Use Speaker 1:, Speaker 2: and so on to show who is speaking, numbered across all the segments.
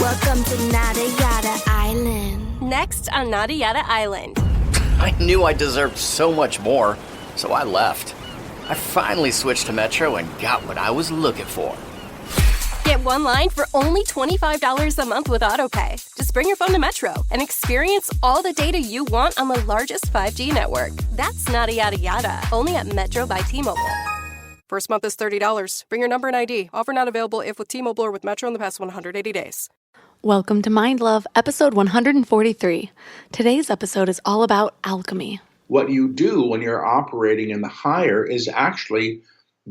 Speaker 1: Welcome to Nada Yada Island.
Speaker 2: Next on Nada Yada Island.
Speaker 3: I knew I deserved so much more, so I left. I finally switched to Metro and got what I was looking for.
Speaker 2: Get one line for only $25 a month with AutoPay. Just bring your phone to Metro and experience all the data you want on the largest 5G network. That's Nada Yada Yada, only at Metro by T-Mobile.
Speaker 4: First month is $30. Bring your number and ID. Offer not available if with T-Mobile or with Metro in the past 180 days.
Speaker 5: Welcome to Mind Love, episode 143. Today's episode is all about alchemy.
Speaker 6: What you do when you're operating in the higher is actually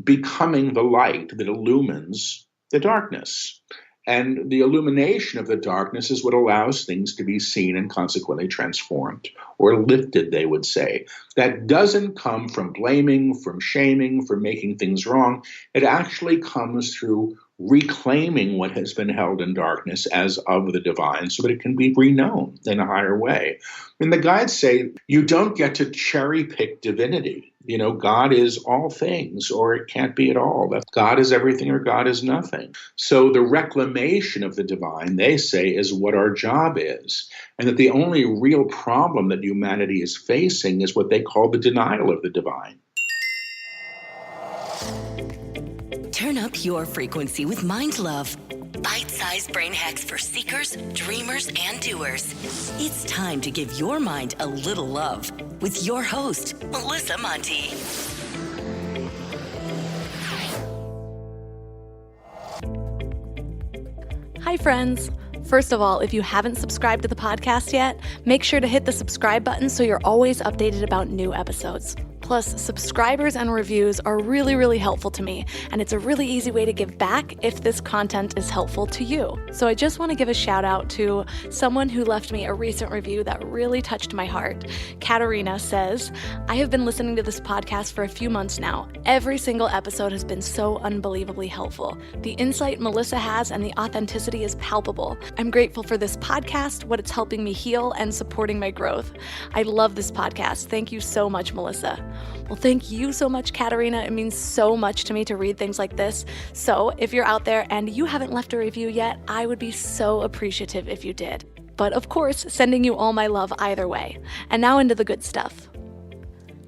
Speaker 6: becoming the light that illumines the darkness. And the illumination of the darkness is what allows things to be seen and consequently transformed, or lifted, they would say. That doesn't come from blaming, from shaming, from making things wrong. It actually comes through reclaiming what has been held in darkness as of the divine so that it can be reknown in a higher way. And the guides say you don't get to cherry pick divinity. You know, God is all things, or it can't be at all. That God is everything or God is nothing. So the reclamation of the divine, they say, is what our job is. And that the only real problem that humanity is facing is what they call the denial of the divine.
Speaker 7: Turn up your frequency with Mind Love. Bite-sized brain hacks for seekers, dreamers, and doers. It's time to give your mind a little love with your host, Melissa Monti.
Speaker 5: Hi, friends. First of all, if you haven't subscribed to the podcast yet, make sure to hit the subscribe button so you're always updated about new episodes. Plus, subscribers and reviews are really, really helpful to me, and it's a really easy way to give back if this content is helpful to you. So I just want to give a shout out to someone who left me a recent review that really touched my heart. Katarina says, I have been listening to this podcast for a few months now. Every single episode has been so unbelievably helpful. The insight Melissa has and the authenticity is palpable. I'm grateful for this podcast, what it's helping me heal, and supporting my growth. I love this podcast. Thank you so much, Melissa. Well, thank you so much, Katarina. It means so much to me to read things like this. So if you're out there and you haven't left a review yet, I would be so appreciative if you did. But of course, sending you all my love either way. And now into the good stuff.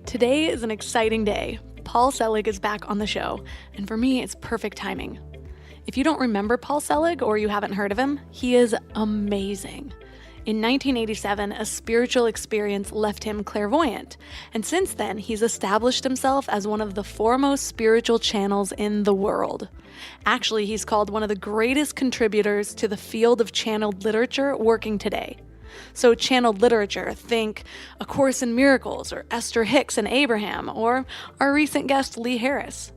Speaker 5: Today is an exciting day. Paul Selig is back on the show, and for me, it's perfect timing. If you don't remember Paul Selig or you haven't heard of him, he is amazing. In 1987, a spiritual experience left him clairvoyant, and since then, he's established himself as one of the foremost spiritual channels in the world. Actually, he's called one of the greatest contributors to the field of channeled literature working today. So channeled literature, think A Course in Miracles, or Esther Hicks and Abraham, or our recent guest Lee Harris.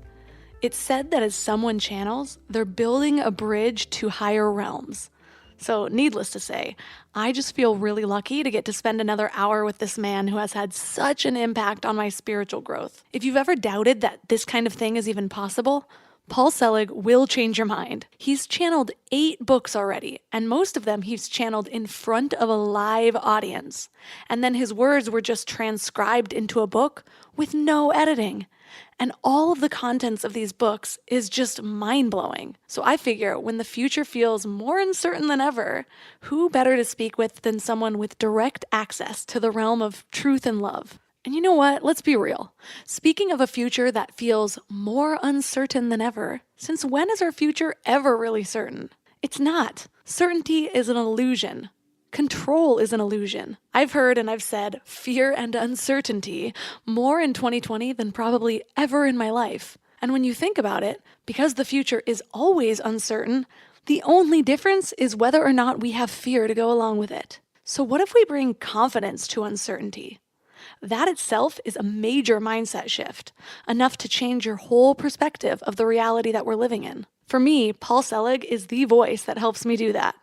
Speaker 5: It's said that as someone channels, they're building a bridge to higher realms. So needless to say, I just feel really lucky to get to spend another hour with this man who has had such an impact on my spiritual growth. If you've ever doubted that this kind of thing is even possible, Paul Selig will change your mind. He's channeled 8 books already, and most of them he's channeled in front of a live audience. And then his words were just transcribed into a book with no editing. And all of the contents of these books is just mind-blowing. So I figure when the future feels more uncertain than ever, who better to speak with than someone with direct access to the realm of truth and love? And you know what? Let's be real. Speaking of a future that feels more uncertain than ever, since when is our future ever really certain? It's not. Certainty is an illusion. Control is an illusion. I've heard and I've said fear and uncertainty more in 2020 than probably ever in my life. And when you think about it, because the future is always uncertain, the only difference is whether or not we have fear to go along with it. So what if we bring confidence to uncertainty? That itself is a major mindset shift, enough to change your whole perspective of the reality that we're living in. For me, Paul Selig is the voice that helps me do that.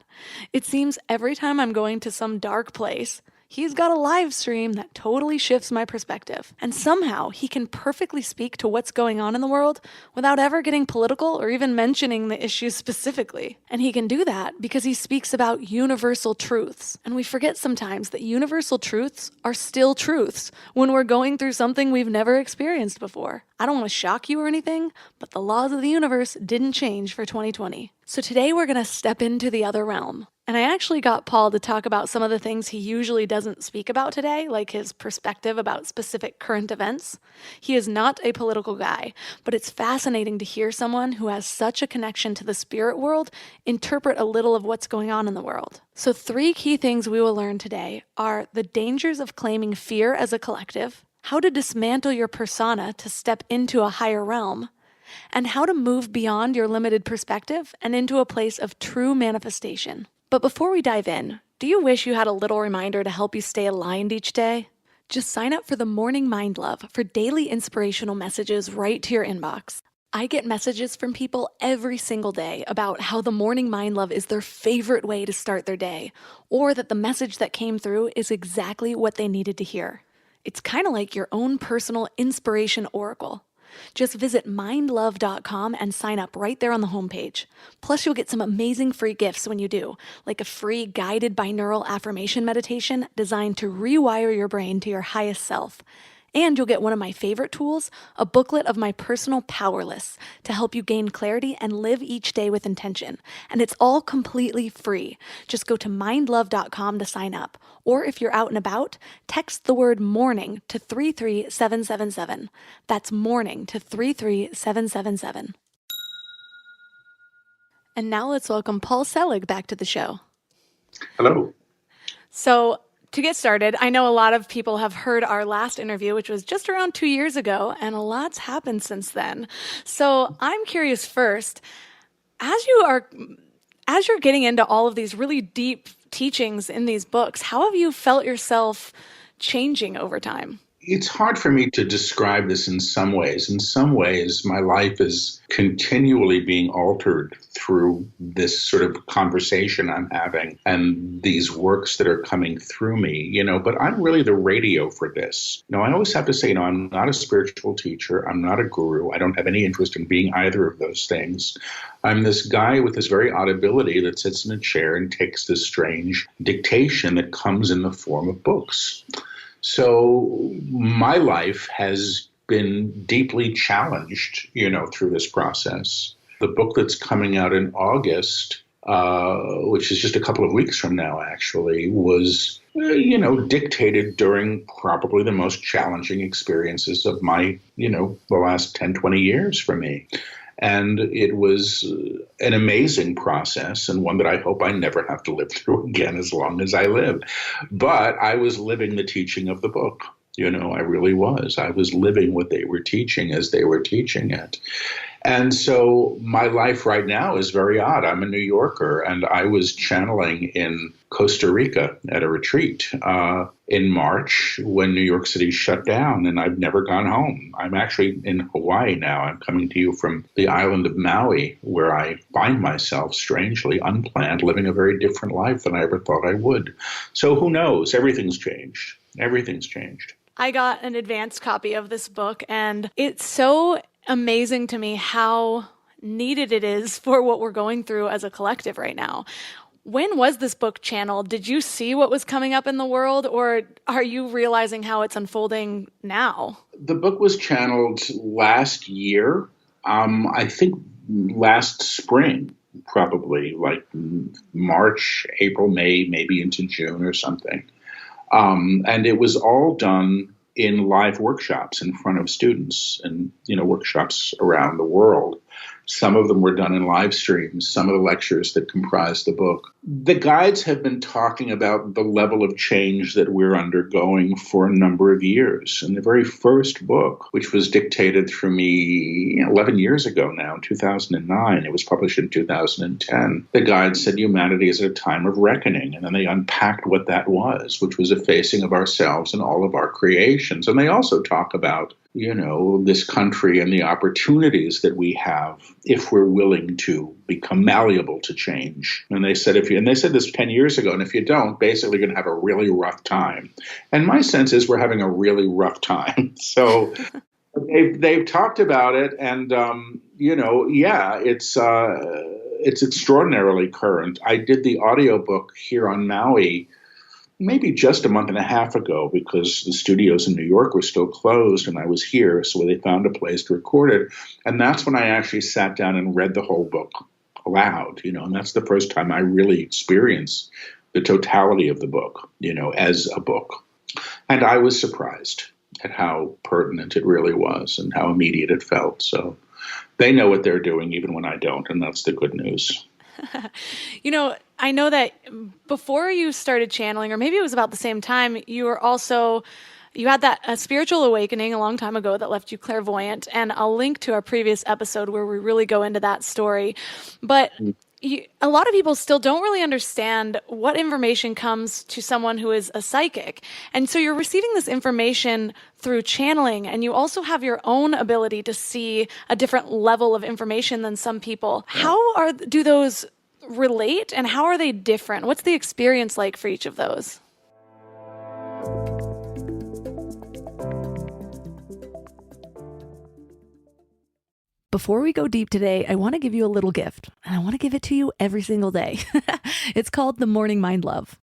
Speaker 5: It seems every time I'm going to some dark place, he's got a live stream that totally shifts my perspective. And somehow he can perfectly speak to what's going on in the world without ever getting political or even mentioning the issues specifically. And he can do that because he speaks about universal truths. And we forget sometimes that universal truths are still truths when we're going through something we've never experienced before. I don't want to shock you or anything, but the laws of the universe didn't change for 2020. So today we're going to step into the other realm. And I actually got Paul to talk about some of the things he usually doesn't speak about today, like his perspective about specific current events. He is not a political guy, but it's fascinating to hear someone who has such a connection to the spirit world interpret a little of what's going on in the world. So 3 key things we will learn today are the dangers of claiming fear as a collective, how to dismantle your persona to step into a higher realm, and how to move beyond your limited perspective and into a place of true manifestation. But before we dive in, do you wish you had a little reminder to help you stay aligned each day? Just sign up for the Morning Mind Love for daily inspirational messages right to your inbox. I get messages from people every single day about how the Morning Mind Love is their favorite way to start their day, or that the message that came through is exactly what they needed to hear. It's kind of like your own personal inspiration oracle. Just visit mindlove.com and sign up right there on the homepage. Plus, you'll get some amazing free gifts when you do, like a free guided binaural affirmation meditation designed to rewire your brain to your highest self. And you'll get one of my favorite tools, a booklet of my personal power lists to help you gain clarity and live each day with intention. And it's all completely free. Just go to mindlove.com to sign up. Or if you're out and about, text the word morning to 33777. That's morning to 33777. And now let's welcome Paul Selig back to the show.
Speaker 6: Hello.
Speaker 5: So, to get started, I know a lot of people have heard our last interview, which was just around 2 years ago, and a lot's happened since then. So I'm curious first, as you're getting into all of these really deep teachings in these books, how have you felt yourself changing over time?
Speaker 6: It's hard for me to describe this in some ways. In some ways, my life is continually being altered through this sort of conversation I'm having and these works that are coming through me, but I'm really the radio for this. I always have to say, I'm not a spiritual teacher. I'm not a guru. I don't have any interest in being either of those things. I'm this guy with this very odd ability that sits in a chair and takes this strange dictation that comes in the form of books. So my life has been deeply challenged, through this process. The book that's coming out in August, which is just a couple of weeks from now, actually, was, dictated during probably the most challenging experiences of my, the last 10, 20 years for me. And it was an amazing process and one that I hope I never have to live through again as long as I live. But I was living the teaching of the book. I really was. I was living what they were teaching as they were teaching it. And so my life right now is very odd. I'm a New Yorker, and I was channeling in Costa Rica at a retreat in March when New York City shut down, and I've never gone home. I'm actually in Hawaii now. I'm coming to you from the island of Maui, where I find myself strangely unplanned, living a very different life than I ever thought I would. So who knows? Everything's changed. Everything's changed.
Speaker 5: I got an advanced copy of this book, and it's so amazing to me how needed it is for what we're going through as a collective right now. When was this book channeled? Did you see what was coming up in the world, or are you realizing how it's unfolding now?
Speaker 6: The book was channeled last year, I think last spring, probably like March, April, May, maybe into June or something. And it was all done in live workshops in front of students and, workshops around the world. Some of them were done in live streams, some of the lectures that comprise the book. The guides have been talking about the level of change that we're undergoing for a number of years. And the very first book, which was dictated through me 11 years ago now, in 2009, it was published in 2010, the guides said humanity is at a time of reckoning. And then they unpacked what that was, which was a facing of ourselves and all of our creations. And they also talk about this country and the opportunities that we have if we're willing to become malleable to change. And they said they said this 10 years ago, and if you don't, basically you're going to have a really rough time. And my sense is we're having a really rough time. So they've talked about it, and it's extraordinarily current. I did the audiobook here on Maui maybe just a month and a half ago, because the studios in New York were still closed and I was here, so they found a place to record it. And that's when I actually sat down and read the whole book aloud, and that's the first time I really experienced the totality of the book, as a book. And I was surprised at how pertinent it really was and how immediate it felt. So they know what they're doing even when I don't, and that's the good news.
Speaker 5: I know that before you started channeling, or maybe it was about the same time, you had that spiritual awakening a long time ago that left you clairvoyant, and I'll link to our previous episode where we really go into that story. But a lot of people still don't really understand what information comes to someone who is a psychic. And so you're receiving this information through channeling, and you also have your own ability to see a different level of information than some people. How do those relate, and how are they different? What's the experience like for each of those?
Speaker 8: Before we go deep today, I want to give you a little gift, and I want to give it to you every single day. It's called the Morning Mind Love.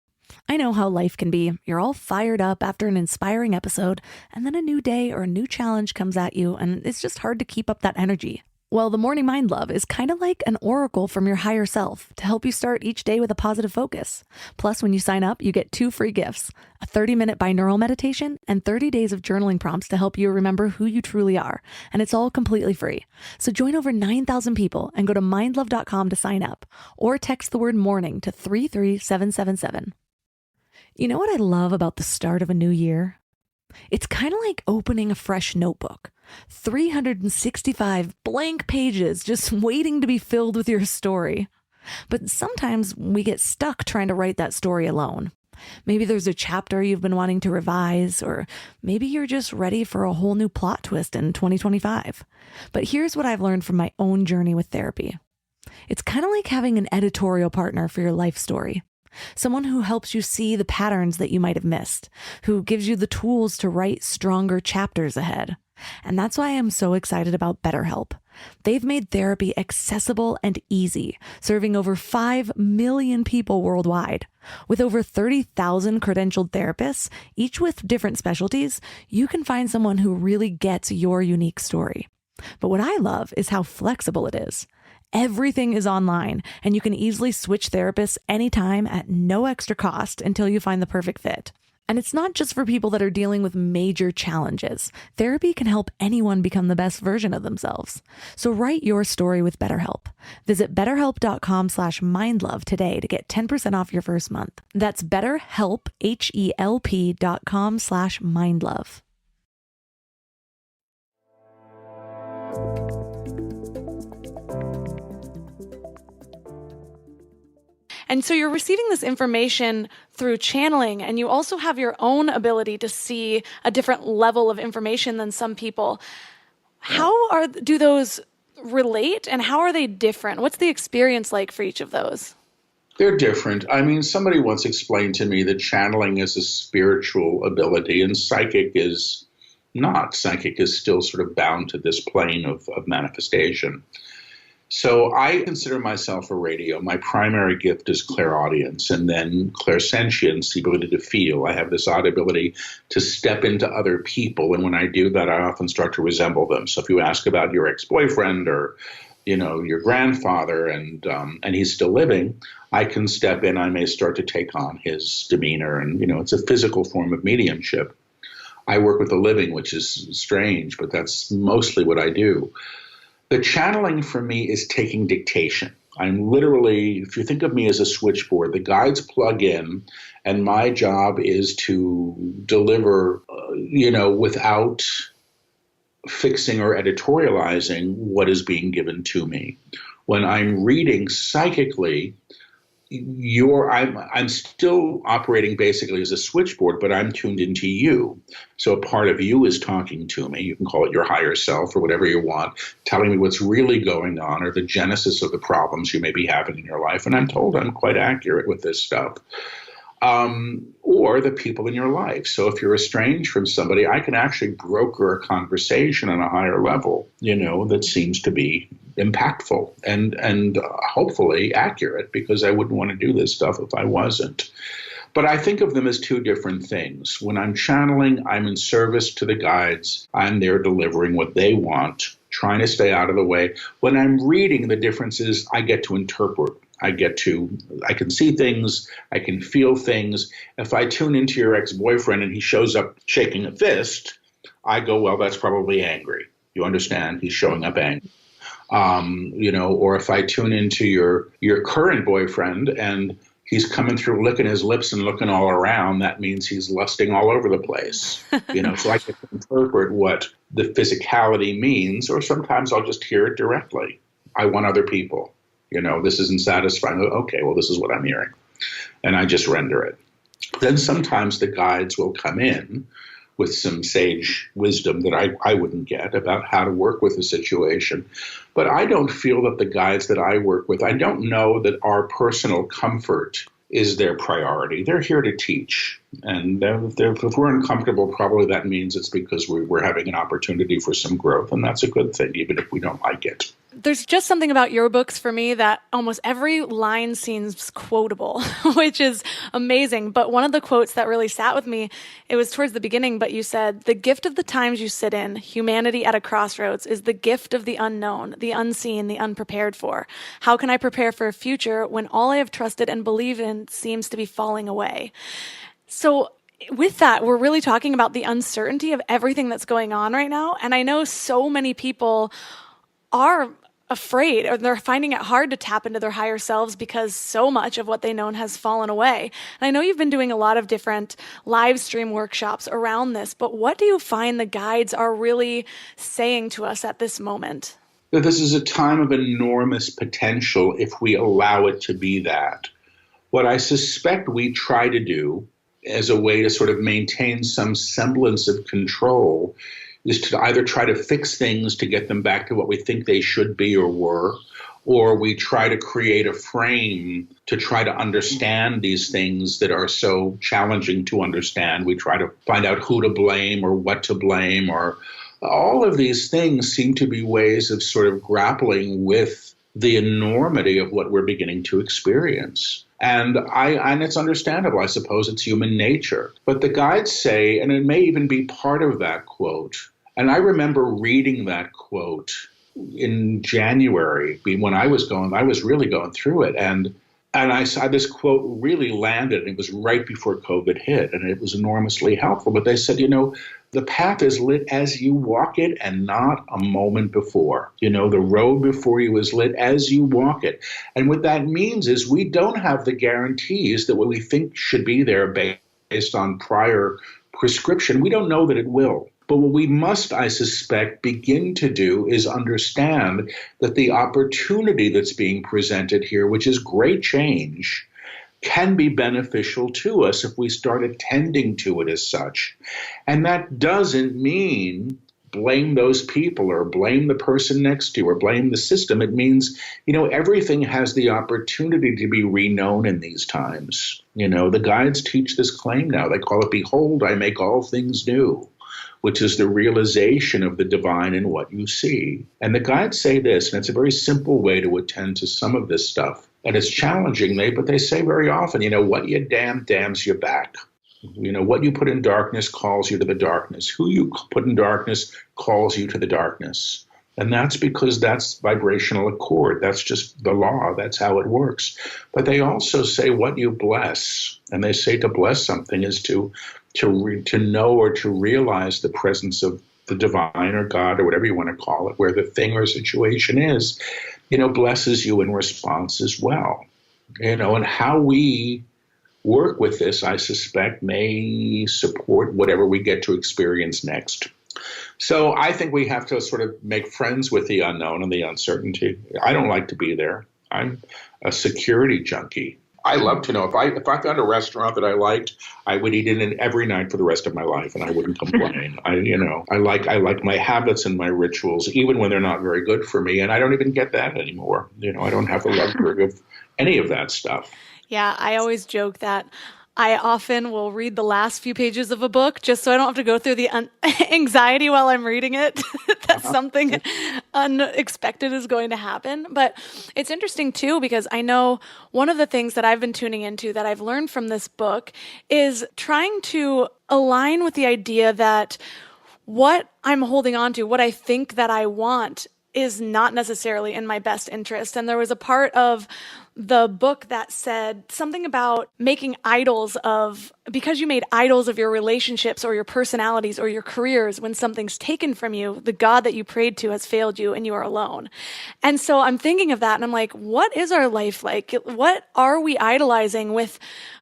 Speaker 8: I know how life can be. You're all fired up after an inspiring episode, and then a new day or a new challenge comes at you, and it's just hard to keep up that energy. Well, the Morning Mind Love is kind of like an oracle from your higher self to help you start each day with a positive focus. Plus, when you sign up, you get 2 free gifts, a 30-minute binaural meditation and 30 days of journaling prompts to help you remember who you truly are. And it's all completely free. So join over 9,000 people and go to mindlove.com to sign up, or text the word morning to 33777. You know what I love about the start of a new year? It's kind of like opening a fresh notebook. 365 blank pages just waiting to be filled with your story. But sometimes we get stuck trying to write that story alone. Maybe there's a chapter you've been wanting to revise, or maybe you're just ready for a whole new plot twist in 2025. But here's what I've learned from my own journey with therapy. It's kind of like having an editorial partner for your life story. Someone who helps you see the patterns that you might have missed, who gives you the tools to write stronger chapters ahead. And that's why I'm so excited about BetterHelp. They've made therapy accessible and easy, serving over 5 million people worldwide. With over 30,000 credentialed therapists, each with different specialties, you can find someone who really gets your unique story. But what I love is how flexible it is. Everything is online, and you can easily switch therapists anytime at no extra cost until you find the perfect fit. And it's not just for people that are dealing with major challenges. Therapy can help anyone become the best version of themselves. So write your story with BetterHelp. Visit betterhelp.com/mindlove today to get 10% off your first month. That's BetterHelp, HELP.com/mindlove.
Speaker 5: And so you're receiving this information through channeling, and you also have your own ability to see a different level of information than some people. How do those relate, and how are they different? What's the experience like for each of those?
Speaker 6: They're different. I mean, somebody once explained to me that channeling is a spiritual ability and psychic is not. Psychic is still sort of bound to this plane of manifestation. So I consider myself a radio. My primary gift is clairaudience, and then clairsentience, the ability to feel. I have this odd ability to step into other people, and when I do that, I often start to resemble them. So if you ask about your ex-boyfriend or, your grandfather, and he's still living, I can step in. I may start to take on his demeanor, and it's a physical form of mediumship. I work with the living, which is strange, but that's mostly what I do. The channeling for me is taking dictation. I'm literally, if you think of me as a switchboard, the guides plug in, and my job is to deliver, without fixing or editorializing what is being given to me. When I'm reading psychically, I'm still operating basically as a switchboard, but I'm tuned into you. So a part of you is talking to me. You can call it your higher self or whatever you want, telling me what's really going on or the genesis of the problems you may be having in your life. And I'm told I'm quite accurate with this stuff. Or the people in your life. So if you're estranged from somebody, I can actually broker a conversation on a higher level, that seems to be impactful and hopefully accurate, because I wouldn't want to do this stuff if I wasn't. But I think of them as two different things. When I'm channeling, I'm in service to the guides. I'm there delivering what they want trying to stay out of the way. When I'm reading, the difference is I get to interpret. I can see things, I can feel things. If I tune into your ex-boyfriend and he shows up shaking a fist, I go, well, that's probably angry. You understand? He's showing up angry. Or if I tune into your current boyfriend and he's coming through licking his lips and looking all around, that means he's lusting all over the place. So I get to interpret what the physicality means, or sometimes I'll just hear it directly. I want other people. This isn't satisfying. Okay, well, this is what I'm hearing. And I just render it. Then sometimes the guides will come in with some sage wisdom that I wouldn't get about how to work with the situation. But I don't feel that the guides that I work with, I don't know that our personal comfort is their priority. They're here to teach. And if we're uncomfortable, probably that means it's because we're having an opportunity for some growth. And that's a good thing, even if we don't like it.
Speaker 5: There's just something about your books for me that almost every line seems quotable, which is amazing. But one of the quotes that really sat with me, it was towards the beginning, but you said, "The gift of the times you sit in, humanity at a crossroads, is the gift of the unknown, the unseen, the unprepared for. How can I prepare for a future when all I have trusted and believed in seems to be falling away?" So with that, we're really talking about the uncertainty of everything that's going on right now. And I know so many people are afraid, or they're finding it hard to tap into their higher selves because so much of what they know has fallen away. And I know you've been doing a lot of different live stream workshops around this, but what do you find the guides are really saying to us at this moment?
Speaker 6: That this is a time of enormous potential if we allow it to be that. What I suspect we try to do as a way to sort of maintain some semblance of control is to either try to fix things to get them back to what we think they should be or were, or we try to create a frame to try to understand these things that are so challenging to understand. We try to find out who to blame or what to blame, or all of these things seem to be ways of sort of grappling with the enormity of what we're beginning to experience. And it's understandable. I suppose it's human nature. But the guides say, and it may even be part of that quote, and I remember reading that quote in January when I was really going through it. And I saw this quote really landed, and it was right before COVID hit, and it was enormously helpful. But they said, the path is lit as you walk it and not a moment before. The road before you is lit as you walk it. And what that means is we don't have the guarantees that what we think should be there based on prior prescription. We don't know that it will. But what we must, I suspect, begin to do is understand that the opportunity that's being presented here, which is great change, can be beneficial to us if we start attending to it as such. And that doesn't mean blame those people or blame the person next to you or blame the system. It means, everything has the opportunity to be reknown in these times. The guides teach this claim now. They call it, "Behold, I make all things new," which is the realization of the divine in what you see. And the guides say this, and it's a very simple way to attend to some of this stuff. And it's challenging, but they say very often, what you damns you back. What you put in darkness calls you to the darkness. Who you put in darkness calls you to the darkness. And that's because that's vibrational accord. That's just the law. That's how it works. But they also say what you bless. And they say to bless something is to know or to realize the presence of the divine or God or whatever you want to call it, where the thing or situation is, blesses you in response as well. And how we work with this, I suspect, may support whatever we get to experience next. So I think we have to sort of make friends with the unknown and the uncertainty. I don't like to be there. I'm a security junkie. I love to know if I found a restaurant that I liked, I would eat in it every night for the rest of my life, and I wouldn't complain. I like my habits and my rituals, even when they're not very good for me, and I don't even get that anymore. I don't have the luxury of any of that stuff.
Speaker 5: Yeah, I always joke that I often will read the last few pages of a book just so I don't have to go through the anxiety while I'm reading it that something unexpected is going to happen. But it's interesting too, because I know one of the things that I've been tuning into that I've learned from this book is trying to align with the idea that what I'm holding on to, what I think that I want, is not necessarily in my best interest. And there was a part of the book that said something about making idols of, because you made idols of your relationships or your personalities or your careers, when something's taken from you, the God that you prayed to has failed you and you are alone. And so I'm thinking of that and I'm like, what is our life like? What are we idolizing with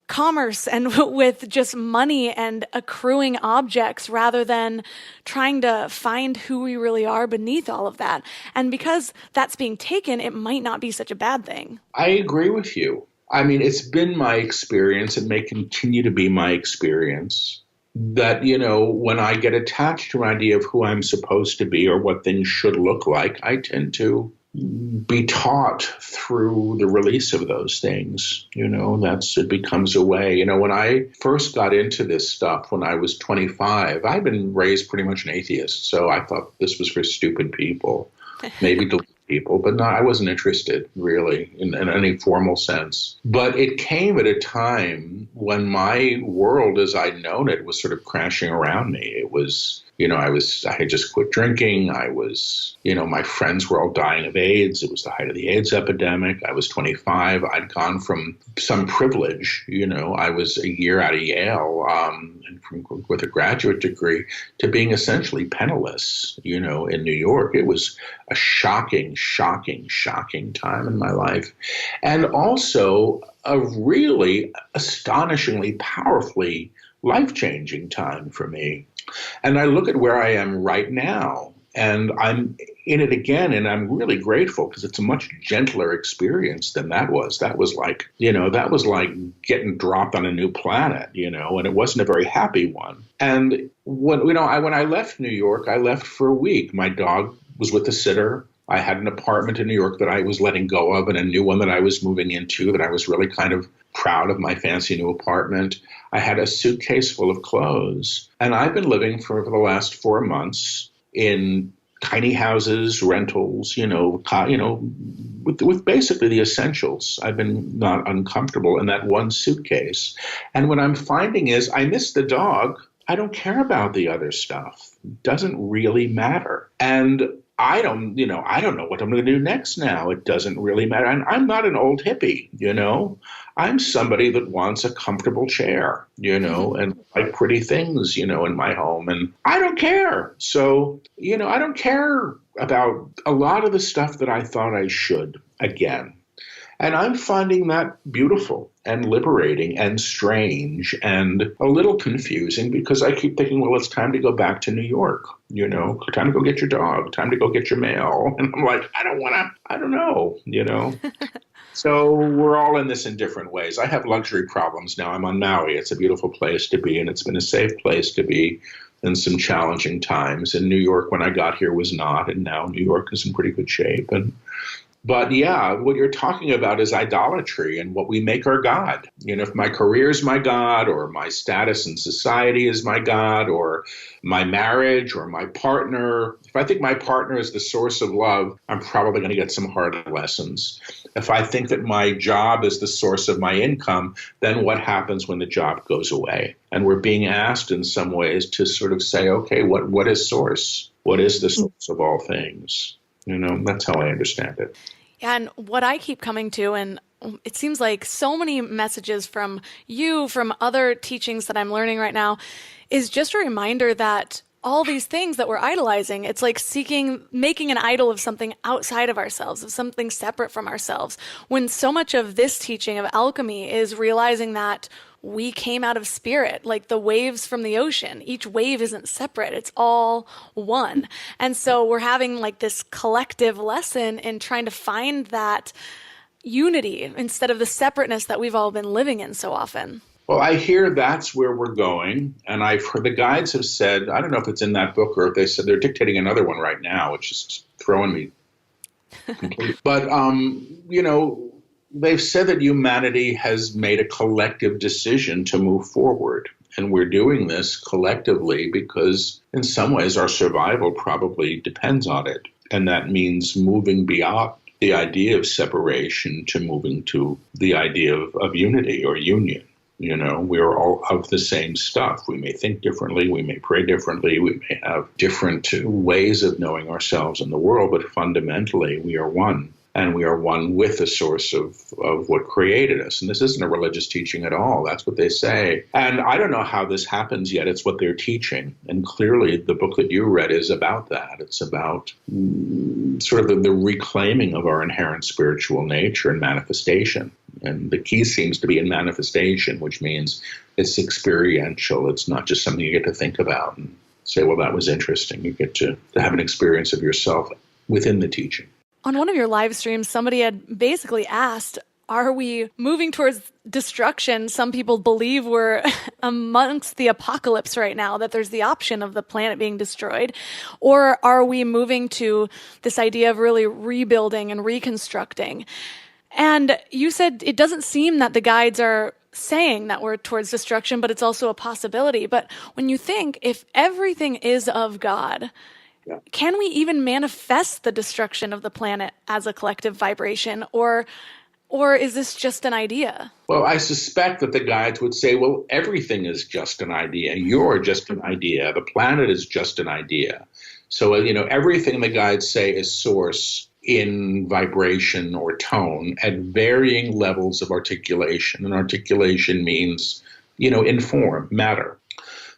Speaker 5: commerce and with just money and accruing objects, rather than trying to find who we really are beneath all of that? And because that's being taken, it might not be such a bad thing.
Speaker 6: I agree with you. I mean, it's been my experience, it may continue to be my experience, that, when I get attached to an idea of who I'm supposed to be or what things should look like, I tend to be taught through the release of those things. It becomes a way. When I first got into this stuff when I was 25, I'd been raised pretty much an atheist. So I thought this was for stupid people, maybe deluded people, but no, I wasn't interested really in any formal sense. But it came at a time when my world as I'd known it was sort of crashing around me. It was, I had just quit drinking. I was, my friends were all dying of AIDS. It was the height of the AIDS epidemic. I was 25. I'd gone from some privilege, I was a year out of Yale with a graduate degree, to being essentially penniless, in New York. It was a shocking time in my life. And also a really astonishingly, powerfully life-changing time for me. And I look at where I am right now, and I'm in it again, and I'm really grateful because it's a much gentler experience than that was. That was like, getting dropped on a new planet, and it wasn't a very happy one. And when I left New York, I left for a week. My dog was with a sitter. I had an apartment in New York that I was letting go of, and a new one that I was moving into that I was really kind of proud of, my fancy new apartment. I had a suitcase full of clothes, and I've been living for the last 4 months in tiny houses, rentals, with basically the essentials. I've been not uncomfortable in that one suitcase. And what I'm finding is I miss the dog. I don't care about the other stuff. It doesn't really matter. And I don't know what I'm going to do next now. It doesn't really matter. And I'm not an old hippie, I'm somebody that wants a comfortable chair, and like pretty things, in my home. And I don't care. So, I don't care about a lot of the stuff that I thought I should again. And I'm finding that beautiful and liberating and strange and a little confusing, because I keep thinking, well, it's time to go back to New York, time to go get your dog, time to go get your mail. And I'm like, I don't know. So we're all in this in different ways. I have luxury problems now. I'm on Maui. It's a beautiful place to be, and it's been a safe place to be in some challenging times. And New York, when I got here, was not, and now New York is in pretty good shape. But yeah, what you're talking about is idolatry and what we make our God. If my career is my God, or my status in society is my God, or my marriage or my partner, if I think my partner is the source of love, I'm probably going to get some hard lessons. If I think that my job is the source of my income, then what happens when the job goes away? And we're being asked in some ways to sort of say, okay, what is source? What is the source of all things? That's how I understand it.
Speaker 5: Yeah, and what I keep coming to, and it seems like so many messages from you, from other teachings that I'm learning right now, is just a reminder that all these things that we're idolizing, it's like making an idol of something outside of ourselves, of something separate from ourselves. When so much of this teaching of alchemy is realizing that we came out of spirit, like the waves from the ocean. Each wave isn't separate. It's all one. And so we're having like this collective lesson in trying to find that unity instead of the separateness that we've all been living in so often.
Speaker 6: Well, I hear that's where we're going. And I've heard the guides have said, I don't know if it's in that book or if they said they're dictating another one right now, which is throwing me completely. But, they've said that humanity has made a collective decision to move forward. And we're doing this collectively because in some ways our survival probably depends on it. And that means moving beyond the idea of separation to moving to the idea of unity or union. We are all of the same stuff. We may think differently. We may pray differently. We may have different ways of knowing ourselves in the world, but fundamentally we are one. And we are one with the source of what created us. And this isn't a religious teaching at all. That's what they say. And I don't know how this happens yet. It's what they're teaching. And clearly the book that you read is about that. It's about sort of the reclaiming of our inherent spiritual nature and manifestation. And the key seems to be in manifestation, which means it's experiential. It's not just something you get to think about and say, well, that was interesting. You get to have an experience of yourself within the teaching.
Speaker 5: On one of your live streams, somebody had basically asked, are we moving towards destruction? Some people believe we're amongst the apocalypse right now, that there's the option of the planet being destroyed. Or are we moving to this idea of really rebuilding and reconstructing? And you said it doesn't seem that the guides are saying that we're towards destruction, but it's also a possibility. But when you think, if everything is of God, can we even manifest the destruction of the planet as a collective vibration, or is this just an idea?
Speaker 6: Well, I suspect that the guides would say, well, everything is just an idea. You're just an idea. The planet is just an idea. So, everything the guides say is source in vibration or tone at varying levels of articulation. And articulation means, in form, matter.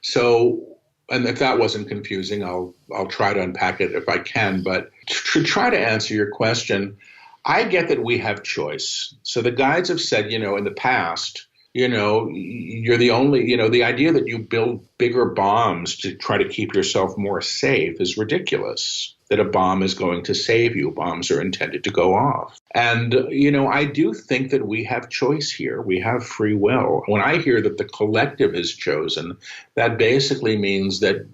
Speaker 6: So, and if that wasn't confusing, I'll try to unpack it if I can. But to try to answer your question, I get that we have choice. So the guides have said, in the past, you're the only, the idea that you build bigger bombs to try to keep yourself more safe is ridiculous. That a bomb is going to save you. Bombs are intended to go off. And, I do think that we have choice here. We have free will. When I hear that the collective is chosen, that basically means that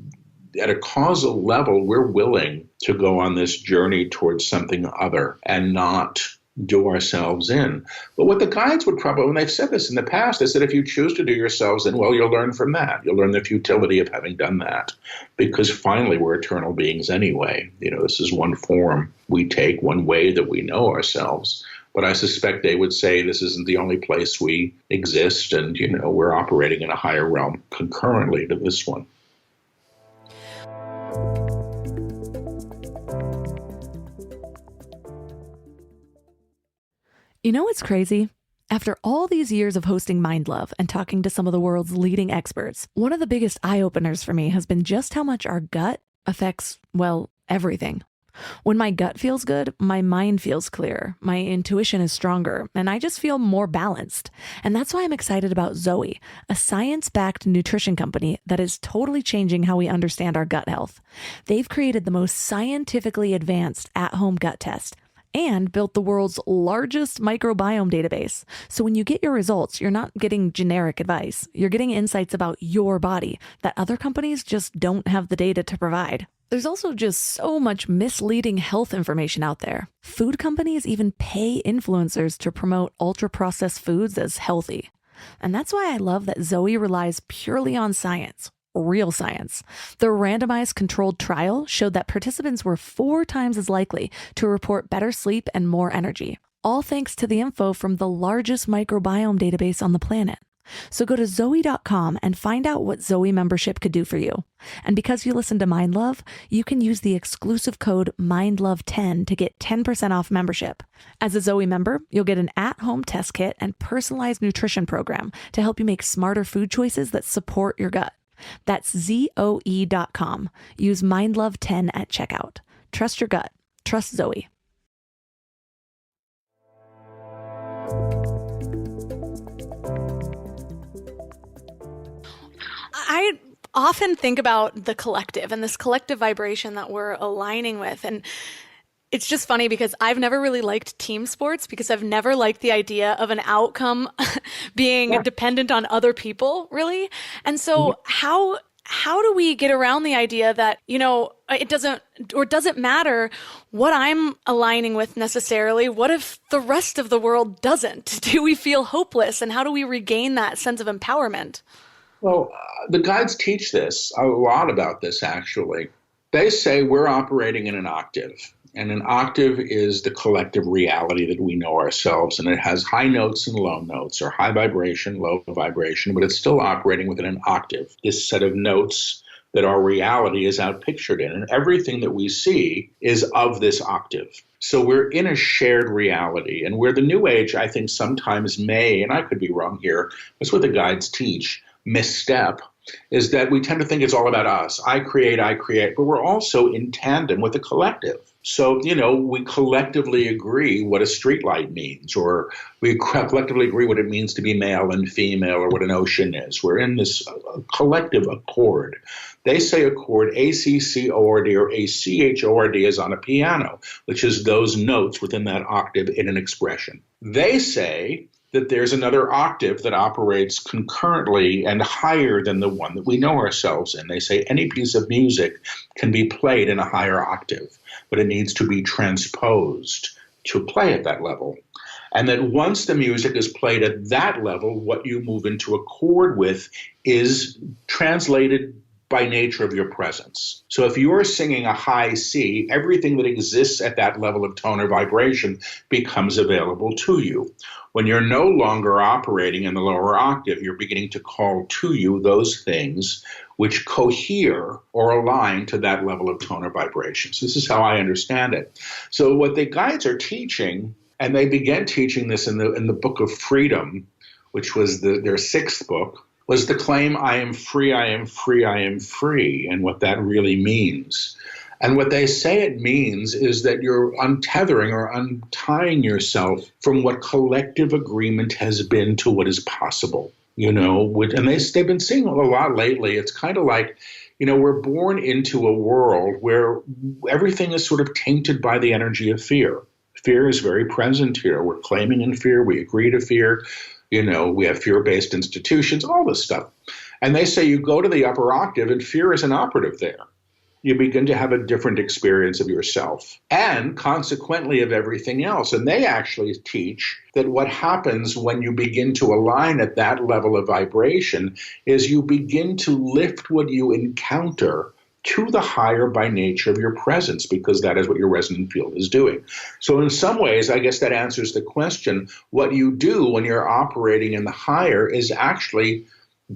Speaker 6: at a causal level, we're willing to go on this journey towards something other and not do ourselves in. But what the guides would probably, and they've said this in the past, they said if you choose to do yourselves in, well, you'll learn from that. You'll learn the futility of having done that, because finally we're eternal beings anyway. This is one form we take, one way that we know ourselves. But I suspect they would say this isn't the only place we exist, and we're operating in a higher realm concurrently to this one.
Speaker 8: You know what's crazy? After all these years of hosting Mind Love and talking to some of the world's leading experts, one of the biggest eye-openers for me has been just how much our gut affects, well, everything. When my gut feels good, my mind feels clear, my intuition is stronger, and I just feel more balanced. And that's why I'm excited about Zoe, a science-backed nutrition company that is totally changing how we understand our gut health. They've created the most scientifically advanced at-home gut test and built the world's largest microbiome database. So when you get your results, you're not getting generic advice. You're getting insights about your body that other companies just don't have the data to provide. There's also just so much misleading health information out there. Food companies even pay influencers to promote ultra-processed foods as healthy. And that's why I love that Zoe relies purely on science. Real science. Their randomized controlled trial showed that participants were 4 times as likely to report better sleep and more energy, all thanks to the info from the largest microbiome database on the planet. So go to Zoe.com and find out what Zoe membership could do for you. And because you listen to Mind Love, you can use the exclusive code MINDLOVE10 to get 10% off membership. As a Zoe member, you'll get an at-home test kit and personalized nutrition program to help you make smarter food choices that support your gut. That's Zoe.com. Use MindLove10 at checkout. Trust your gut. Trust Zoe.
Speaker 5: I often think about the collective and this collective vibration that we're aligning with. And it's just funny because I've never really liked team sports because I've never liked the idea of an outcome being dependent on other people, really. And so how do we get around the idea that, it doesn't matter what I'm aligning with necessarily? What if the rest of the world doesn't? Do we feel hopeless? And how do we regain that sense of empowerment?
Speaker 6: Well, the guides teach this, a lot about this, actually. They say we're operating in an octave. And an octave is the collective reality that we know ourselves. And it has high notes and low notes, or high vibration, low vibration, but it's still operating within an octave, this set of notes that our reality is outpictured in. And everything that we see is of this octave. So we're in a shared reality. And where the New Age, I think, sometimes may, and I could be wrong here, that's what the guides teach, misstep, is that we tend to think it's all about us. I create, but we're also in tandem with the collective. So, we collectively agree what a streetlight means, or we collectively agree what it means to be male and female, or what an ocean is. We're in this collective accord. They say accord, A-C-C-O-R-D, or A-C-H-O-R-D is on a piano, which is those notes within that octave in an expression. They say that there's another octave that operates concurrently and higher than the one that we know ourselves in. They say any piece of music can be played in a higher octave, but it needs to be transposed to play at that level. And that once the music is played at that level, what you move into accord with is translated by nature of your presence. So if you're singing a high C, everything that exists at that level of tone or vibration becomes available to you. When you're no longer operating in the lower octave, you're beginning to call to you those things which cohere or align to that level of tone or vibration. So this is how I understand it. So what the guides are teaching, and they began teaching this in the Book of Freedom, which was their sixth book, was the claim, I am free, I am free, I am free, and what that really means. And what they say it means is that you're untethering or untying yourself from what collective agreement has been to what is possible, and they've been seeing a lot lately. It's kind of like, we're born into a world where everything is sort of tainted by the energy of fear. Fear is very present here. We're claiming in fear. We agree to fear. We have fear-based institutions, all this stuff. And they say you go to the upper octave and fear is an operative there. You begin to have a different experience of yourself and consequently of everything else. And they actually teach that what happens when you begin to align at that level of vibration is you begin to lift what you encounter to the higher by nature of your presence, because that is what your resonant field is doing. So in some ways, I guess that answers the question. What you do when you're operating in the higher is actually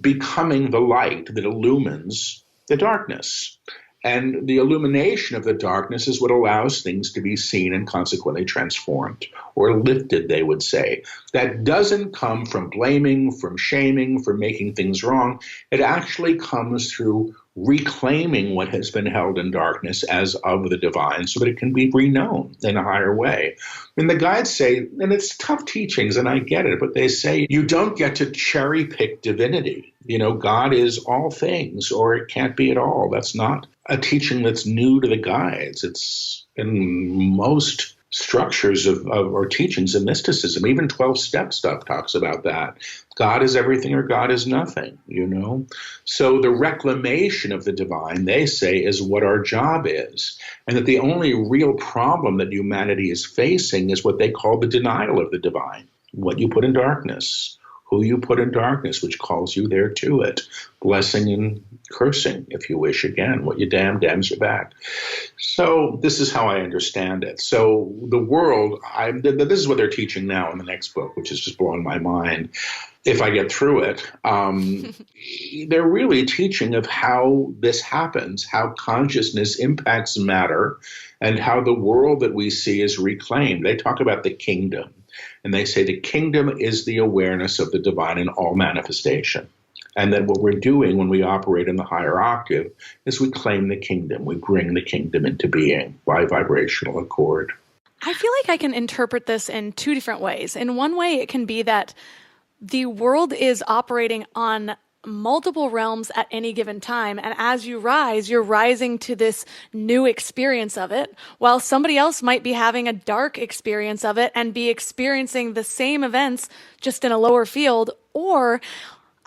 Speaker 6: becoming the light that illumines the darkness. And the illumination of the darkness is what allows things to be seen and consequently transformed, or lifted, they would say. That doesn't come from blaming, from shaming, from making things wrong. It actually comes through reclaiming what has been held in darkness as of the divine so that it can be reknown in a higher way. And the guides say, and it's tough teachings, and I get it, but they say you don't get to cherry pick divinity. God is all things, or it can't be at all. That's not a teaching that's new to the guides. It's in most structures or teachings of mysticism. Even 12-step stuff talks about that. God is everything or God is nothing, So the reclamation of the divine, they say, is what our job is. And that the only real problem that humanity is facing is what they call the denial of the divine. What you put in darkness, who you put in darkness, which calls you there to it. Blessing and cursing, if you wish. Again, what you damn, damns you back. So this is how I understand it. So the world, this is what they're teaching now in the next book, which is just blowing my mind. If I get through it, they're really teaching of how this happens, how consciousness impacts matter, and how the world that we see is reclaimed. They talk about the kingdom. And they say the kingdom is the awareness of the divine in all manifestation. And then what we're doing when we operate in the higher octave is we claim the kingdom. We bring the kingdom into being by vibrational accord.
Speaker 5: I feel like I can interpret this in two different ways. In one way, it can be that the world is operating on multiple realms at any given time. And as you rise, you're rising to this new experience of it, while somebody else might be having a dark experience of it and be experiencing the same events just in a lower field. Or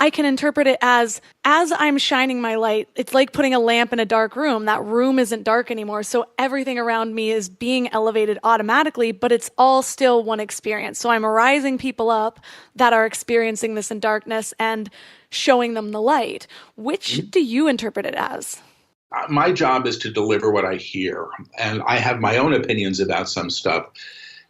Speaker 5: I can interpret it as I'm shining my light, it's like putting a lamp in a dark room. That room isn't dark anymore. So everything around me is being elevated automatically, but it's all still one experience. So I'm rising people up that are experiencing this in darkness and showing them the light. Which do you interpret it as?
Speaker 6: My job is to deliver what I hear, and I have my own opinions about some stuff.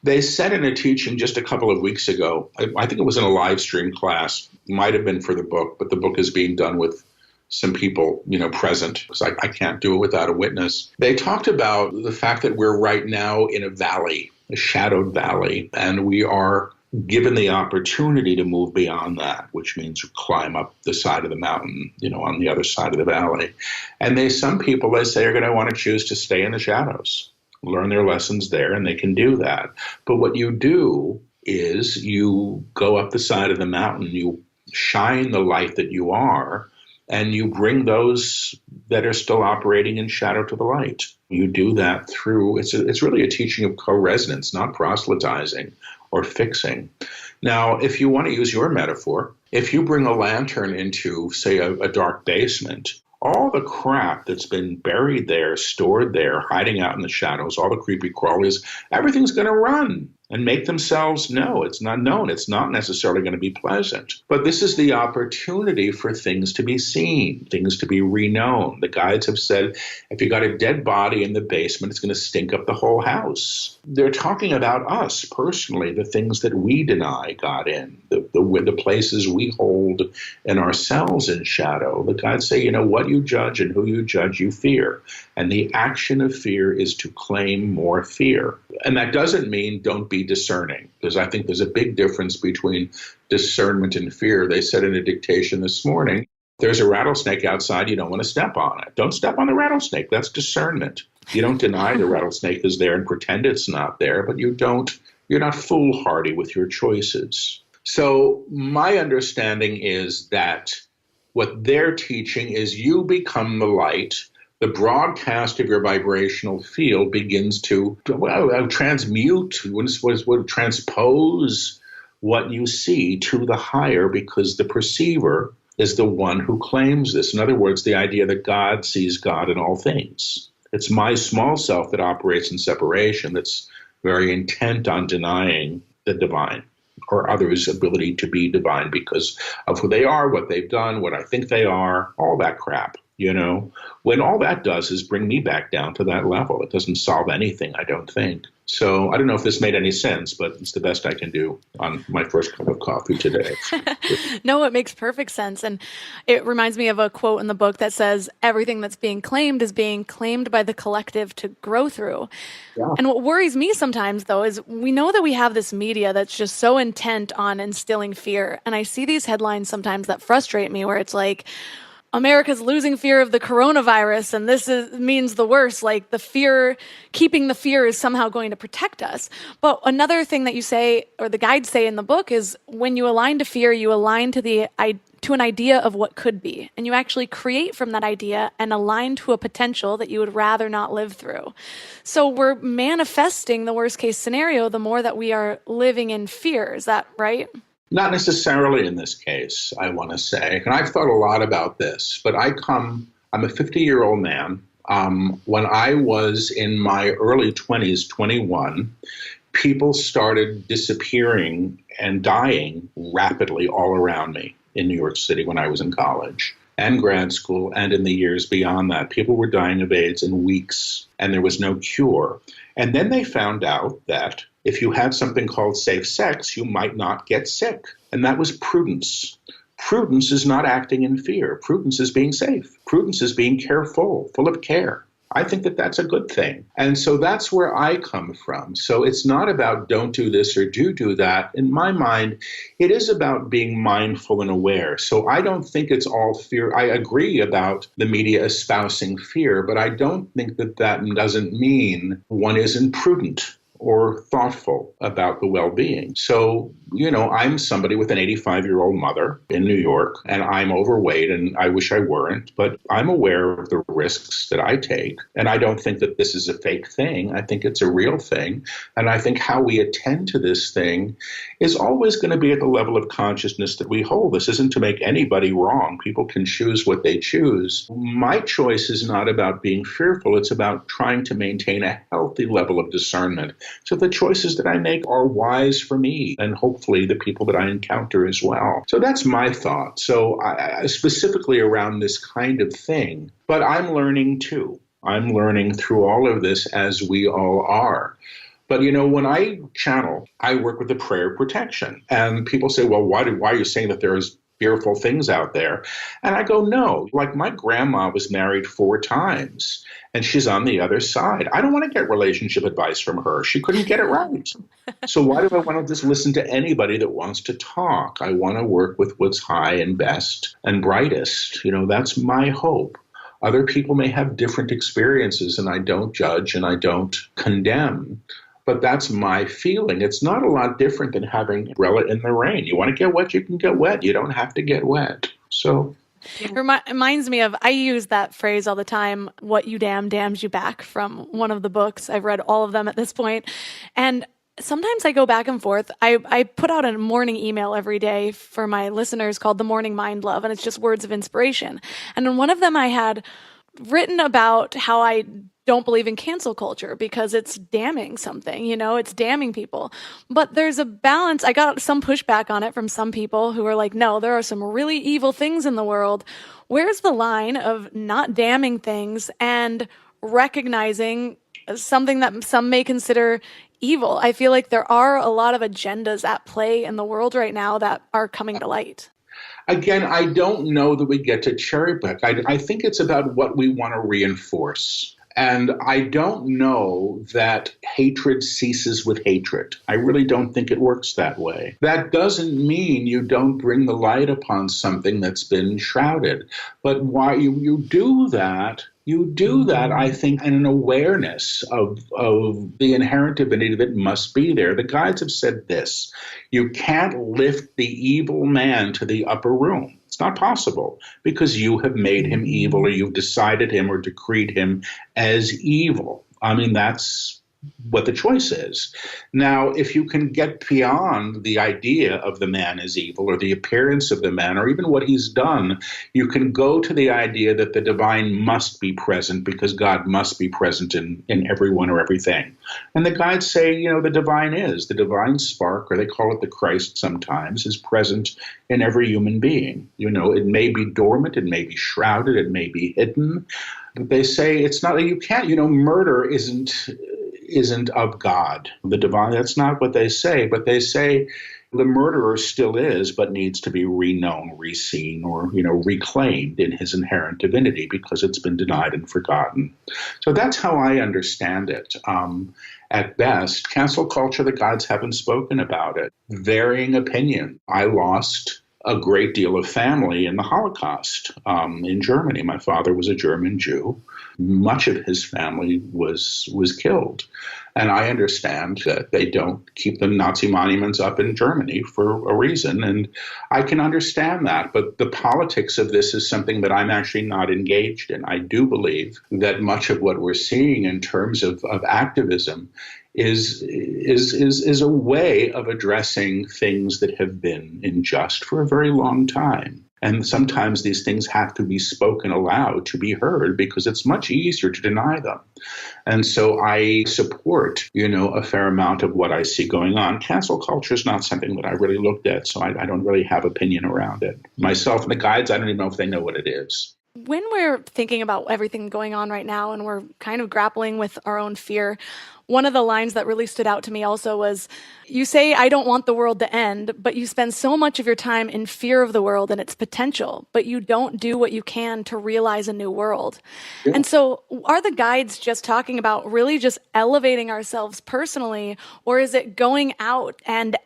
Speaker 6: They said in a teaching just a couple of weeks ago, I think it was in a live stream class, might have been for the book, but the book is being done with some people, present, because I can't do it without a witness. They talked about the fact that we're right now in a valley, a shadowed valley, and we are given the opportunity to move beyond that, which means climb up the side of the mountain, on the other side of the valley. And some people, they say, are going to want to choose to stay in the shadows, learn their lessons there, and they can do that. But what you do is you go up the side of the mountain, you shine the light that you are, and you bring those that are still operating in shadow to the light. You do that through, it's really a teaching of co-resonance, not proselytizing or fixing. Now, if you want to use your metaphor, if you bring a lantern into, say, a dark basement, all the crap that's been buried there, stored there, hiding out in the shadows, all the creepy crawlies, everything's going to run and make themselves know. It's not known. It's not necessarily going to be pleasant. But this is the opportunity for things to be seen, things to be reknown. The guides have said, if you got a dead body in the basement, it's going to stink up the whole house. They're talking about us personally, the things that we deny God in, the places we hold in ourselves in shadow. The guides say, what you judge and who you judge, you fear. And the action of fear is to claim more fear. And that doesn't mean don't be discerning, because I think there's a big difference between discernment and fear. They said in a dictation this morning, there's a rattlesnake outside, you don't want to step on it. Don't step on the rattlesnake. That's discernment. You don't deny the rattlesnake is there and pretend it's not there, but you're not foolhardy with your choices. So my understanding is that what they're teaching is you become the light. The broadcast of your vibrational field begins to transmute, transpose what you see to the higher, because the perceiver is the one who claims this. In other words, the idea that God sees God in all things. It's my small self that operates in separation, that's very intent on denying the divine or others' ability to be divine because of who they are, what they've done, what I think they are, all that crap. When all that does is bring me back down to that level. It doesn't solve anything, I don't think. So I don't know if this made any sense, but it's the best I can do on my first cup of coffee today.
Speaker 5: No, it makes perfect sense. And it reminds me of a quote in the book that says, everything that's being claimed is being claimed by the collective to grow through. Yeah. And what worries me sometimes, though, is we know that we have this media that's just so intent on instilling fear. And I see these headlines sometimes that frustrate me where it's like, America's losing fear of the coronavirus, and this means the worst. Like keeping the fear is somehow going to protect us. But another thing that you say, or the guides say in the book, is when you align to fear, you align to an idea of what could be, and you actually create from that idea and align to a potential that you would rather not live through. So we're manifesting the worst case scenario the more that we are living in fear. Is that right?
Speaker 6: Not necessarily in this case, I want to say. And I've thought a lot about this, but I'm a 50-year-old man. When I was in my early 20s, 21, people started disappearing and dying rapidly all around me in New York City when I was in college and grad school and in the years beyond that. People were dying of AIDS in weeks, and there was no cure. And then they found out that if you had something called safe sex, you might not get sick. And that was prudence. Prudence is not acting in fear. Prudence is being safe. Prudence is being careful, full of care. I think that that's a good thing. And so that's where I come from. So it's not about don't do this or do that. In my mind, it is about being mindful and aware. So I don't think it's all fear. I agree about the media espousing fear, but I don't think that doesn't mean one isn't prudent or thoughtful about the well-being. So, I'm somebody with an 85-year-old mother in New York, and I'm overweight, and I wish I weren't, but I'm aware of the risks that I take. And I don't think that this is a fake thing. I think it's a real thing. And I think how we attend to this thing is always going to be at the level of consciousness that we hold. This isn't to make anybody wrong. People can choose what they choose. My choice is not about being fearful. It's about trying to maintain a healthy level of discernment. So the choices that I make are wise for me and hopefully hopefully the people that I encounter as well. So that's my thought. So I specifically around this kind of thing. But I'm learning too. I'm learning through all of this, as we all are. But, when I channel, I work with the prayer of protection. And people say, well, why are you saying that there's fearful things out there? And I go, no. Like, my grandma was married 4 times, and she's on the other side. I don't want to get relationship advice from her. She couldn't get it right. So why do I want to just listen to anybody that wants to talk? I want to work with what's high and best and brightest. That's my hope. Other people may have different experiences, and I don't judge and I don't condemn. But that's my feeling. It's not a lot different than having umbrella in the rain. You want to get wet, you can get wet. You don't have to get wet. So
Speaker 5: it reminds me of, I use that phrase all the time, what you damn damns you back, from one of the books. I've read all of them at this point. And sometimes I go back and forth. I put out a morning email every day for my listeners called The Morning Mind Love, and it's just words of inspiration. And in one of them I had written about how I don't believe in cancel culture because it's damning something, it's damning people. But there's a balance. I got some pushback on it from some people who are like, no, there are some really evil things in the world. Where's the line of not damning things and recognizing something that some may consider evil? I feel like there are a lot of agendas at play in the world right now that are coming to light.
Speaker 6: Again, I don't know that we get to cherry pick. I think it's about what we want to reinforce. And I don't know that hatred ceases with hatred. I really don't think it works that way. That doesn't mean you don't bring the light upon something that's been shrouded. But why you do that, I think, in an awareness of the inherent divinity that must be there. The guides have said this: you can't lift the evil man to the upper room. It's not possible because you have made him evil, or you've decided him or decreed him as evil. I mean, that's what the choice is. Now, if you can get beyond the idea of the man as evil or the appearance of the man or even what he's done, you can go to the idea that the divine must be present because God must be present in everyone or everything. And the guides say, the divine spark, or they call it the Christ sometimes, is present in every human being. It may be dormant, it may be shrouded, it may be hidden. But they say it's not, you can't, murder isn't of God. The divine, that's not what they say, but they say the murderer still is, but needs to be reknown, reseen, or, reclaimed in his inherent divinity because it's been denied and forgotten. So that's how I understand it. At best, cancel culture, the guides haven't spoken about it. Varying opinion. I lost a great deal of family in the Holocaust in Germany. My father was a German Jew. Much of his family was killed. And I understand that they don't keep the Nazi monuments up in Germany for a reason. And I can understand that. But the politics of this is something that I'm actually not engaged in. I do believe that much of what we're seeing in terms of activism is a way of addressing things that have been unjust for a very long time. And sometimes these things have to be spoken aloud to be heard because it's much easier to deny them. And so I support, a fair amount of what I see going on. Cancel culture is not something that I really looked at, so I don't really have opinion around it. Myself and the guides, I don't even know if they know what it is.
Speaker 5: When we're thinking about everything going on right now and we're kind of grappling with our own fear, one of the lines that really stood out to me also was, you say, I don't want the world to end, but you spend so much of your time in fear of the world and its potential, but you don't do what you can to realize a new world. Yeah. And so are the guides just talking about really just elevating ourselves personally, or is it going out and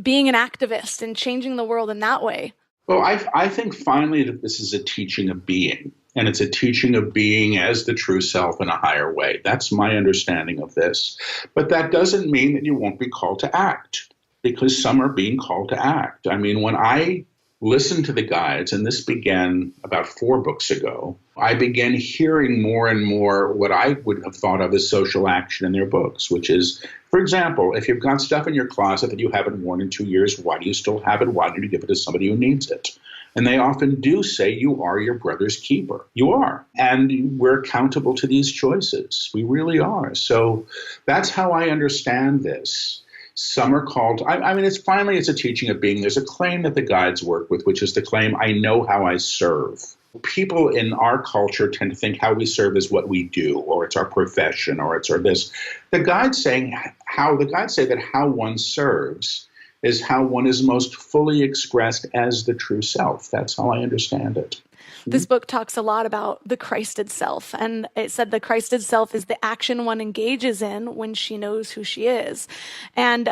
Speaker 5: being an activist and changing the world in that way?
Speaker 6: Well, I think finally that this is a teaching of being, and it's a teaching of being as the true self in a higher way. That's my understanding of this. But that doesn't mean that you won't be called to act, because some are being called to act. I mean, when I listened to the guides, and this began about 4 books ago, I began hearing more and more what I would have thought of as social action in their books, which is, for example, if you've got stuff in your closet that you haven't worn in 2 years, why do you still have it? Why don't you give it to somebody who needs it? And they often do say you are your brother's keeper. You are. And we're accountable to these choices. We really are. So that's how I understand this. Some are called, it's a teaching of being. There's a claim that the guides work with, which is the claim, I know how I serve. People in our culture tend to think how we serve is what we do, or it's our profession, or it's our this. The guides say that how one serves is how one is most fully expressed as the true self. That's how I understand it.
Speaker 5: This book talks a lot about the Christed self, and it said the Christed self is the action one engages in when she knows who she is. And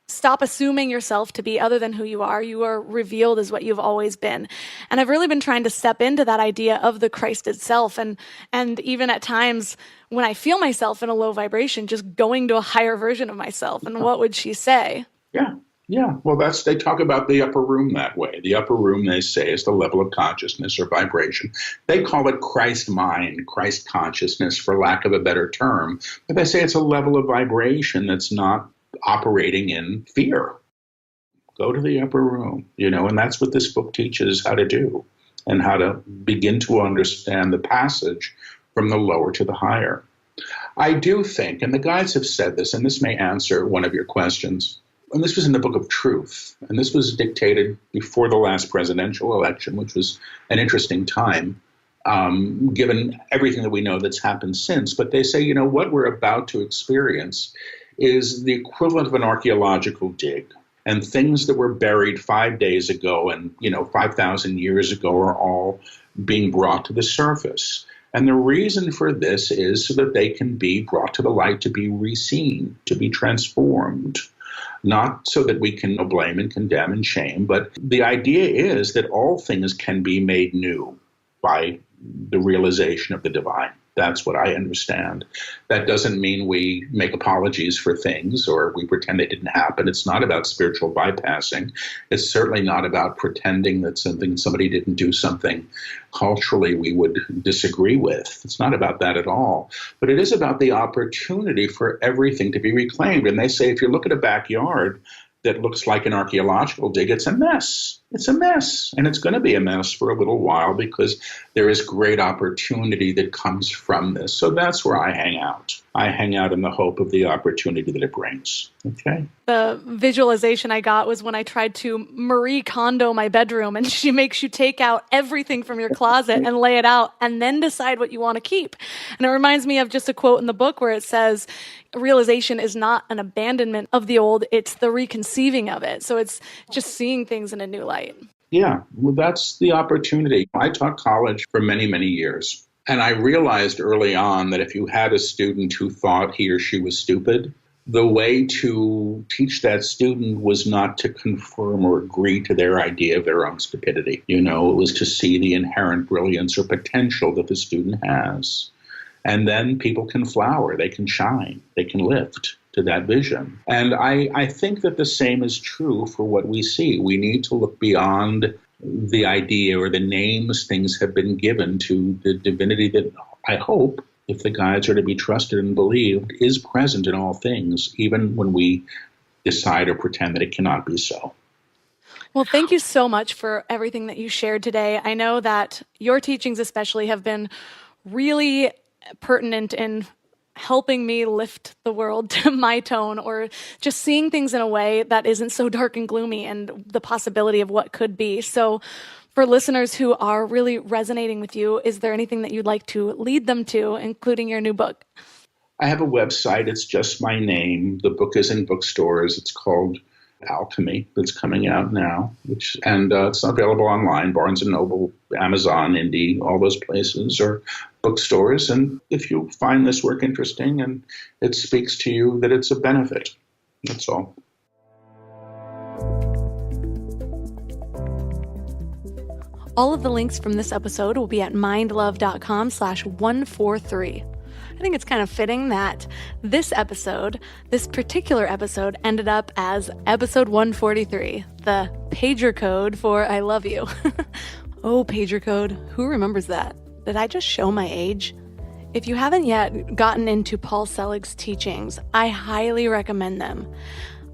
Speaker 5: stop assuming yourself to be other than who you are. You are revealed as what you've always been. And I've really been trying to step into that idea of the Christed self. And even at times when I feel myself in a low vibration, just going to a higher version of myself. And what would she say?
Speaker 6: Yeah. Well, they talk about the upper room that way. The upper room, they say, is the level of consciousness or vibration. They call it Christ mind, Christ consciousness, for lack of a better term. But they say it's a level of vibration that's not operating in fear. Go to the upper room, and that's what this book teaches how to do, and how to begin to understand the passage from the lower to the higher. I do think, and the guides have said this, and this may answer one of your questions, and this was in the Book of Truth, and this was dictated before the last presidential election, which was an interesting time, given everything that we know that's happened since. But they say, what we're about to experience is the equivalent of an archaeological dig. And things that were buried 5 days ago and, 5,000 years ago are all being brought to the surface. And the reason for this is so that they can be brought to the light, to be reseen, to be transformed. Not so that we can blame and condemn and shame, but the idea is that all things can be made new by the realization of the divine. That's what I understand. That doesn't mean we make apologies for things or we pretend they didn't happen. It's not about spiritual bypassing. It's certainly not about pretending that somebody didn't do something culturally we would disagree with. It's not about that at all. But it is about the opportunity for everything to be reclaimed. And they say if you look at a backyard that looks like an archaeological dig, it's a mess. It's a mess. And it's going to be a mess for a little while because there is great opportunity that comes from this. So that's where I hang out. I hang out in the hope of the opportunity that it brings. Okay.
Speaker 5: The visualization I got was when I tried to Marie Kondo my bedroom, and she makes you take out everything from your closet and lay it out and then decide what you want to keep. And it reminds me of just a quote in the book where it says, realization is not an abandonment of the old, it's the reconceiving of it. So it's just seeing things in a new light.
Speaker 6: Yeah, well, that's the opportunity. I taught college for many, many years. And I realized early on that if you had a student who thought he or she was stupid, the way to teach that student was not to confirm or agree to their idea of their own stupidity. It was to see the inherent brilliance or potential that the student has. And then people can flower, they can shine, they can lift to that vision. And I think that the same is true for what we see. We need to look beyond the idea or the names things have been given to the divinity that I hope, if the guides are to be trusted and believed, is present in all things, even when we decide or pretend that it cannot be so.
Speaker 5: Well, thank you so much for everything that you shared today. I know that your teachings especially have been really pertinent in helping me lift the world to my tone, or just seeing things in a way that isn't so dark and gloomy, and the possibility of what could be. So for listeners who are really resonating with you, is there anything that you'd like to lead them to, including your new book?
Speaker 6: I have a website. It's just my name. The book is in bookstores. It's called Alchemy. That's coming out now, and it's available online, Barnes & Noble, Amazon, Indie, all those places, or bookstores. And if you find this work interesting and it speaks to you, that it's a benefit. That's all.
Speaker 5: All of the links from this episode will be at mindlove.com/143. I think it's kind of fitting that this particular episode, ended up as episode 143, the pager code for I love you. Oh, pager code. Who remembers that? Did I just show my age? If you haven't yet gotten into Paul Selig's teachings, I highly recommend them.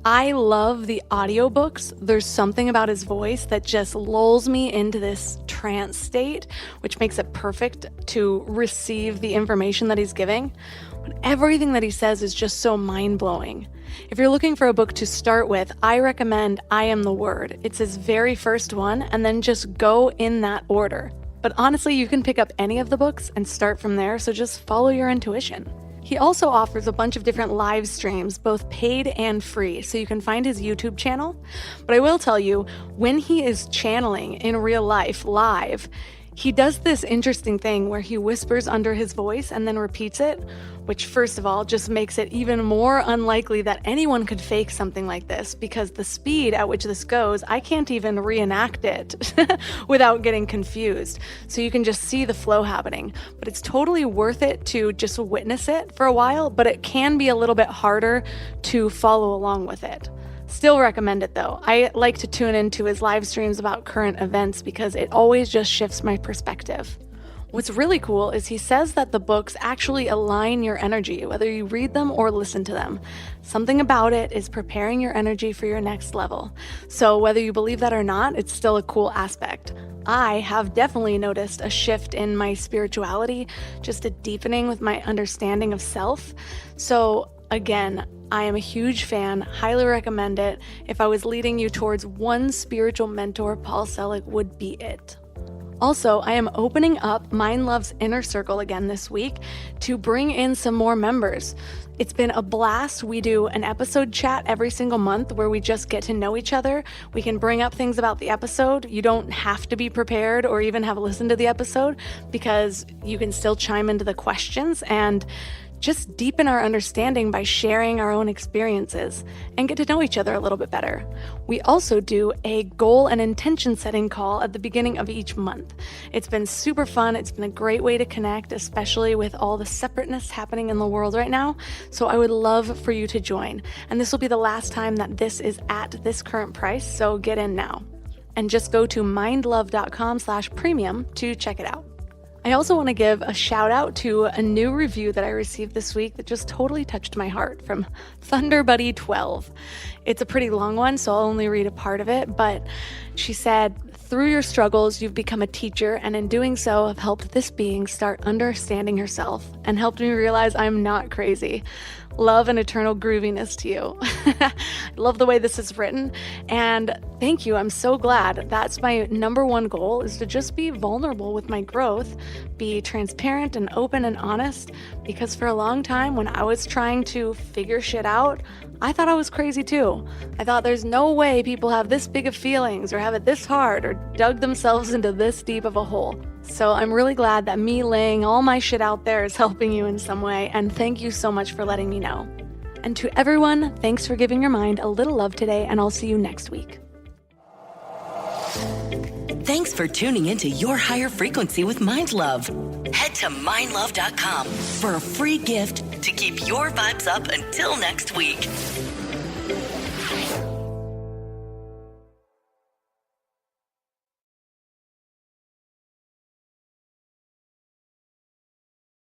Speaker 5: I love the audiobooks. There's something about his voice that just lulls me into this trance state, which makes it perfect to receive the information that he's giving. But everything that he says is just so mind-blowing. If you're looking for a book to start with, I recommend I Am the Word. It's his very first one, and then just go in that order. But honestly, you can pick up any of the books and start from there, so just follow your intuition. He also offers a bunch of different live streams, both paid and free, so you can find his YouTube channel. But I will tell you, when he is channeling in real life, live, he does this interesting thing where he whispers under his voice and then repeats it, which first of all just makes it even more unlikely that anyone could fake something like this, because the speed at which this goes, I can't even reenact it without getting confused. So you can just see the flow happening. But it's totally worth it to just witness it for a while, but it can be a little bit harder to follow along with it. Still recommend it though. I like to tune into his live streams about current events because it always just shifts my perspective. What's really cool is he says that the books actually align your energy, whether you read them or listen to them. Something about it is preparing your energy for your next level. So whether you believe that or not, it's still a cool aspect. I have definitely noticed a shift in my spirituality, just a deepening with my understanding of self. So again, I am a huge fan, highly recommend it. If I was leading you towards one spiritual mentor, Paul Selig would be it. Also, I am opening up Mind Love's Inner Circle again this week to bring in some more members. It's been a blast. We do an episode chat every single month where we just get to know each other. We can bring up things about the episode. You don't have to be prepared or even have listened to the episode, because you can still chime into the questions and just deepen our understanding by sharing our own experiences and get to know each other a little bit better. We also do a goal and intention setting call at the beginning of each month. It's been super fun. It's been a great way to connect, especially with all the separateness happening in the world right now. So I would love for you to join. And this will be the last time that this is at this current price, so get in now. And just go to mindlove.com/premium to check it out. I also want to give a shout out to a new review that I received this week that just totally touched my heart from ThunderBuddy12. It's a pretty long one, so I'll only read a part of it, but she said, "Through your struggles, you've become a teacher, and in doing so have helped this being start understanding herself and helped me realize I'm not crazy. Love and eternal grooviness to you." I love the way this is written, and thank you. I'm so glad. That's my number one goal, is to just be vulnerable with my growth, be transparent and open and honest, because for a long time when I was trying to figure shit out, I thought I was crazy too. I thought there's no way people have this big of feelings or have it this hard or dug themselves into this deep of a hole. So I'm really glad that me laying all my shit out there is helping you in some way, and thank you so much for letting me know. And to everyone, thanks for giving your mind a little love today, and I'll see you next week.
Speaker 7: Thanks for tuning into Your Higher Frequency with Mind Love. Head to mindlove.com for a free gift to keep your vibes up until next week.